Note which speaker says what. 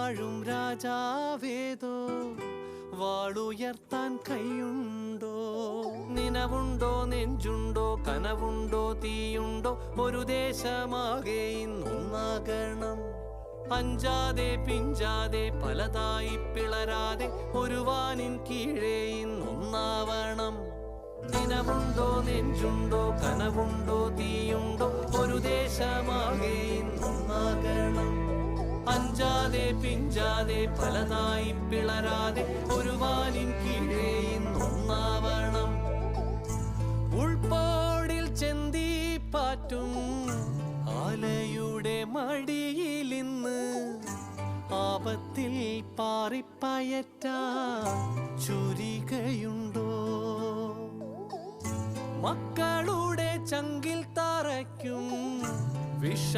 Speaker 1: വാഴും രാജാവേതോ വാളുയർത്താൻ കൈയുണ്ടോ? നിനവുണ്ടോ, നെഞ്ചുണ്ടോ, കനവുണ്ടോ, തീയുണ്ടോ? ഒരു ദേശമാകെ ഇന്നൊന്നാകണം. അഞ്ചാതെ പിഞ്ചാതെ പലതായി പിളരാതെ ഒരു വാനിൻ കീഴേ ഇന്നൊന്നാവണം. നിനവുണ്ടോ, നെഞ്ചുണ്ടോ, കനവുണ്ടോ, തീയുണ്ടോ? ഒരു ദേശമാകെ ഇന്നൊന്നാകണം. അഞ്ചാതെ പിഞ്ചാതെ പലതായി പിളരാതെ ഒരു വാനിൻ കീഴേ ഇന്നൊന്നാവണം. ഉൾപ്പോടിൽ ചെന്തിപ്പാറ്റും ആലയുടെ മടിയിലിന്ന് ആപത്തിൽ പാറിപ്പയറ്റാൻ ചുരികയുണ്ടോ? മക്കളുടെ ചങ്കിൽ തറയ്ക്കും വിഷ